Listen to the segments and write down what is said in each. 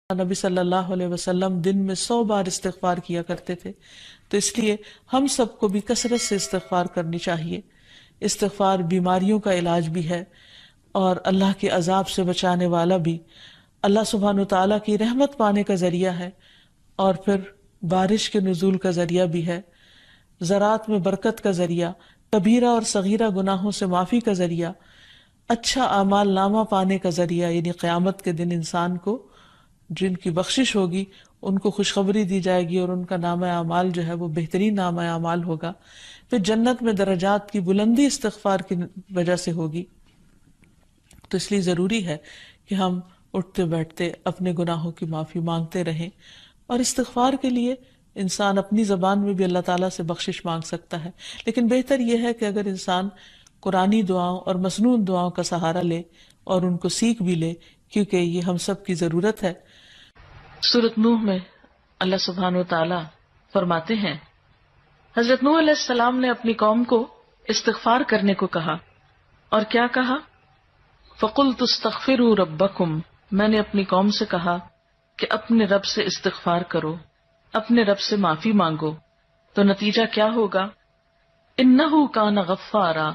نبی صلی اللہ علیہ وسلم دن میں 100 بار استغفار کیا کرتے تھے، تو اس لیے ہم سب کو بھی کثرت سے استغفار کرنی چاہیے۔ استغفار بیماریوں کا علاج بھی ہے اور اللہ کے عذاب سے بچانے والا بھی، اللہ سبحانہ وتعالیٰ کی رحمت پانے کا ذریعہ ہے، اور پھر بارش کے نزول کا ذریعہ بھی ہے، زراعت میں برکت کا ذریعہ، کبیرہ اور صغیرہ گناہوں سے معافی کا ذریعہ، اچھا اعمال نامہ پانے کا ذریعہ، یعنی قیامت کے دن انسان کو جن کی بخشش ہوگی ان کو خوشخبری دی جائے گی اور ان کا نامہ اعمال جو ہے وہ بہترین نامہ اعمال ہوگا۔ پھر جنت میں درجات کی بلندی استغفار کی وجہ سے ہوگی۔ تو اس لیے ضروری ہے کہ ہم اٹھتے بیٹھتے اپنے گناہوں کی معافی مانگتے رہیں، اور استغفار کے لیے انسان اپنی زبان میں بھی اللہ تعالیٰ سے بخشش مانگ سکتا ہے، لیکن بہتر یہ ہے کہ اگر انسان قرآنی دعاؤں اور مسنون دعاؤں کا سہارا لے اور ان کو سیکھ بھی لے، کیونکہ یہ ہم سب کی ضرورت ہے۔ سورۃ نوح میں اللہ سبحانہ وتعالیٰ فرماتے ہیں، حضرت نوح علیہ السلام نے اپنی قوم کو استغفار کرنے کو کہا، اور کیا کہا؟ فَقُلْتُ اسْتَغْفِرُوا رَبَّكُمْ، میں نے اپنی قوم سے کہا کہ اپنے رب سے استغفار کرو، اپنے رب سے معافی مانگو۔ تو نتیجہ کیا ہوگا؟ إِنَّهُ كَانَ غَفَّارًا،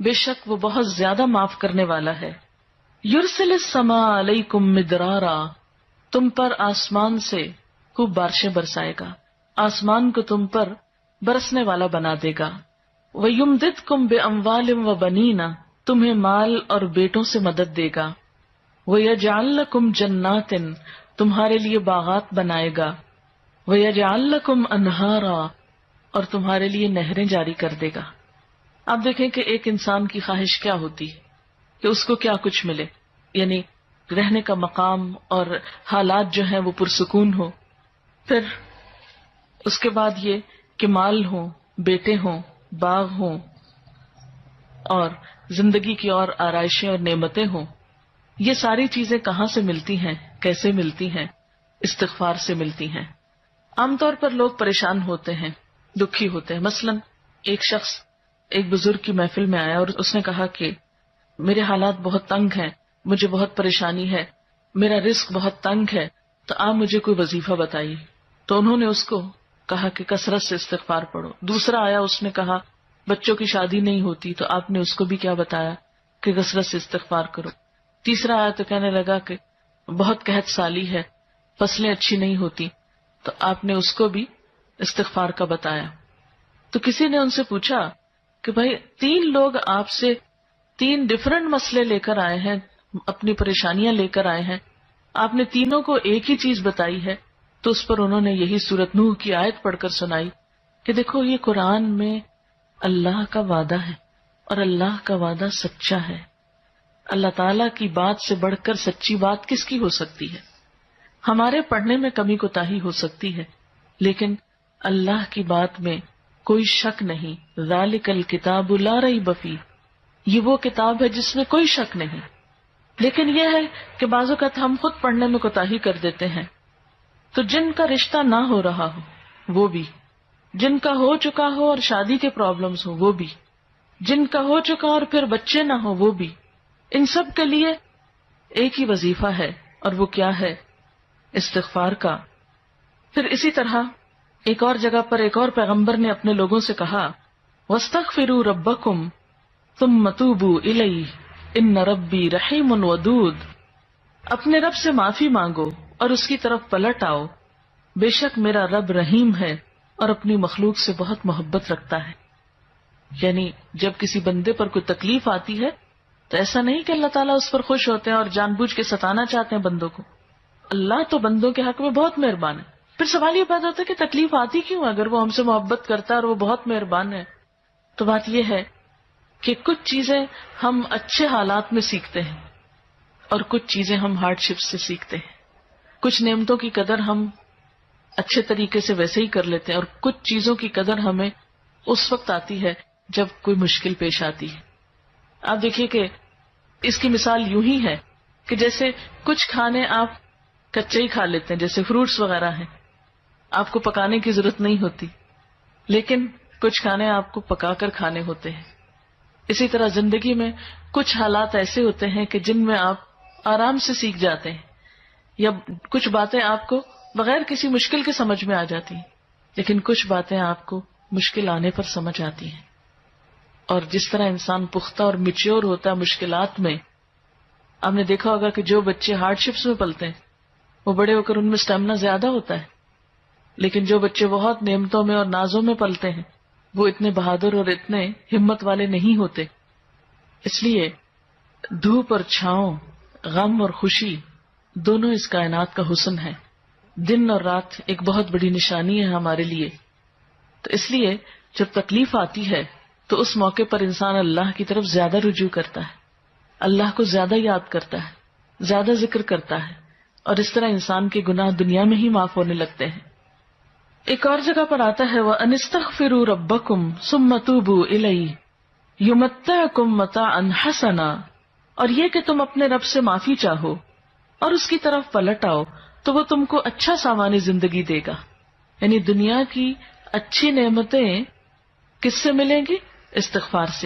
بے شک وہ بہت زیادہ معاف کرنے والا ہے۔ يُرْسِلِ السَّمَاءَ عَلَيْكُمْ مِدْرَارًا، تم پر آسمان سے خوب بارشیں برسائے گا، آسمان کو تم پر برسنے والا بنا دے گا۔ وَيُمْدِدْكُمْ بِأَمْوَالٍ وَبَنِينَ، تمہیں مال اور بیٹوں سے مدد دے گا۔ وَيَجْعَلْ لَكُمْ جَنَّاتٍ، تمہارے لیے باغات بنائے گا۔ وَيَجْعَلْ لَكُمْ أَنْهَارًا، اور تمہارے لیے نہریں جاری کر دے گا۔ آپ دیکھیں کہ ایک انسان کی خواہش کیا ہوتی ہے کہ اس کو کیا کچھ ملے، یعنی رہنے کا مقام اور حالات جو ہیں وہ پرسکون ہو، پھر اس کے بعد یہ کہ مال ہوں، بیٹے ہوں، باغ ہوں، اور زندگی کی اور آرائشیں اور نعمتیں ہوں۔ یہ ساری چیزیں کہاں سے ملتی ہیں، کیسے ملتی ہیں؟ استغفار سے ملتی ہیں۔ عام طور پر لوگ پریشان ہوتے ہیں، دکھی ہوتے ہیں۔ مثلا ایک شخص ایک بزرگ کی محفل میں آیا اور اس نے کہا کہ میرے حالات بہت تنگ ہیں، مجھے بہت پریشانی ہے، میرا رزق بہت تنگ ہے، تو آپ مجھے کوئی وظیفہ بتائیے۔ تو انہوں نے اس کو کہا کہ کثرت سے استغفار پڑھو۔ دوسرا آیا، اس نے کہا بچوں کی شادی نہیں ہوتی، تو آپ نے اس کو بھی کیا بتایا کہ کثرت سے استغفار کرو۔ تیسرا آیا تو کہنے لگا کہ بہت قحط سالی ہے، فصلیں اچھی نہیں ہوتی، تو آپ نے اس کو بھی استغفار کا بتایا۔ تو کسی نے ان سے پوچھا کہ بھائی 3 لوگ آپ سے 3 ڈفرنٹ مسئلے لے کر آئے ہیں، اپنی پریشانیاں لے کر آئے ہیں، آپ نے تینوں کو ایک ہی چیز بتائی ہے۔ تو اس پر انہوں نے یہی سورۃ نوح کی آیت پڑھ کر سنائی کہ دیکھو یہ قرآن میں اللہ کا وعدہ ہے، اور اللہ کا وعدہ سچا ہے۔ اللہ تعالیٰ کی بات سے بڑھ کر سچی بات کس کی ہو سکتی ہے؟ ہمارے پڑھنے میں کمی کوتاہی ہو سکتی ہے، لیکن اللہ کی بات میں کوئی شک نہیں۔ ذالک الکتاب لا ریب فیہ، یہ وہ کتاب ہے جس میں کوئی شک نہیں۔ لیکن یہ ہے کہ بعض اوقات ہم خود پڑھنے میں کوتاہی کر دیتے ہیں، تو جن کا رشتہ نہ ہو رہا ہو وہ بھی، جن کا ہو چکا ہو اور شادی کے پرابلمز ہو وہ بھی، جن کا ہو چکا اور پھر بچے نہ ہو وہ بھی، ان سب کے لیے ایک ہی وظیفہ ہے، اور وہ کیا ہے؟ استغفار کا۔ پھر اسی طرح ایک اور جگہ پر ایک اور پیغمبر نے اپنے لوگوں سے کہا وَاسْتَغْفِرُوا رَبَّكُمْ ثُمَّ تُوبُوا إِلَيْهِ إِنَّ رَبِّي رَحِيمٌ وَدُودٌ، اپنے رب سے معافی مانگو اور اس کی طرف پلٹ آؤ، بے شک میرا رب رحیم ہے اور اپنی مخلوق سے بہت محبت رکھتا ہے۔ یعنی جب کسی بندے پر کوئی تکلیف آتی ہے تو ایسا نہیں کہ اللہ تعالیٰ اس پر خوش ہوتے ہیں اور جان بوجھ کے ستانا چاہتے ہیں بندوں کو۔ اللہ تو بندوں کے حق میں بہت مہربان ہے۔ پھر سوال یہ پیدا ہوتا ہے کہ تکلیف آتی کیوں؟ اگر وہ ہم سے محبت کرتا ہے اور وہ بہت مہربان ہے، تو بات یہ ہے کہ کچھ چیزیں ہم اچھے حالات میں سیکھتے ہیں اور کچھ چیزیں ہم ہارڈ شپ سے سیکھتے ہیں۔ کچھ نعمتوں کی قدر ہم اچھے طریقے سے ویسے ہی کر لیتے ہیں، اور کچھ چیزوں کی قدر ہمیں اس وقت آتی ہے جب کوئی مشکل پیش آتی ہے۔ آپ دیکھیے کہ اس کی مثال یوں ہی ہے کہ جیسے کچھ کھانے آپ کچے ہی کھا لیتے ہیں، جیسے فروٹس وغیرہ ہیں، آپ کو پکانے کی ضرورت نہیں ہوتی، لیکن کچھ کھانے آپ کو پکا کر کھانے ہوتے ہیں۔ اسی طرح زندگی میں کچھ حالات ایسے ہوتے ہیں کہ جن میں آپ آرام سے سیکھ جاتے ہیں، یا کچھ باتیں آپ کو بغیر کسی مشکل کے سمجھ میں آ جاتی ہیں، لیکن کچھ باتیں آپ کو مشکل آنے پر سمجھ آتی ہیں. اور جس طرح انسان پختہ اور میچیور ہوتا ہے مشکلات میں، آپ نے دیکھا ہوگا کہ جو بچے ہارڈ شپس میں پلتے ہیں وہ بڑے ہو کر ان میں اسٹیمنا زیادہ ہوتا ہے، لیکن جو بچے بہت نعمتوں میں اور نازوں میں پلتے ہیں وہ اتنے بہادر اور اتنے ہمت والے نہیں ہوتے. اس لیے دھوپ اور چھاؤں، غم اور خوشی، دونوں اس کائنات کا حسن ہے. دن اور رات ایک بہت بڑی نشانی ہے ہمارے لیے. تو اس لیے جب تکلیف آتی ہے تو اس موقع پر انسان اللہ کی طرف زیادہ رجوع کرتا ہے، اللہ کو زیادہ یاد کرتا ہے، زیادہ ذکر کرتا ہے، اور اس طرح انسان کے گناہ دنیا میں ہی معاف ہونے لگتے ہیں. ایک اور جگہ پر آتا ہے وَأَنِ اسْتَغْفِرُوا رَبَّكُمْ ثُمَّ تُوبُوا إِلَيْهِ يُمَتِّعْكُمْ مَتَاعًا حَسَنًا، اور یہ کہ تم اپنے رب سے معافی چاہو اور اس کی طرف پلٹ آؤ تو وہ تم کو اچھا سامان زندگی دے گا. یعنی دنیا کی اچھی نعمتیں کس سے ملیں گی؟ استغفار سے.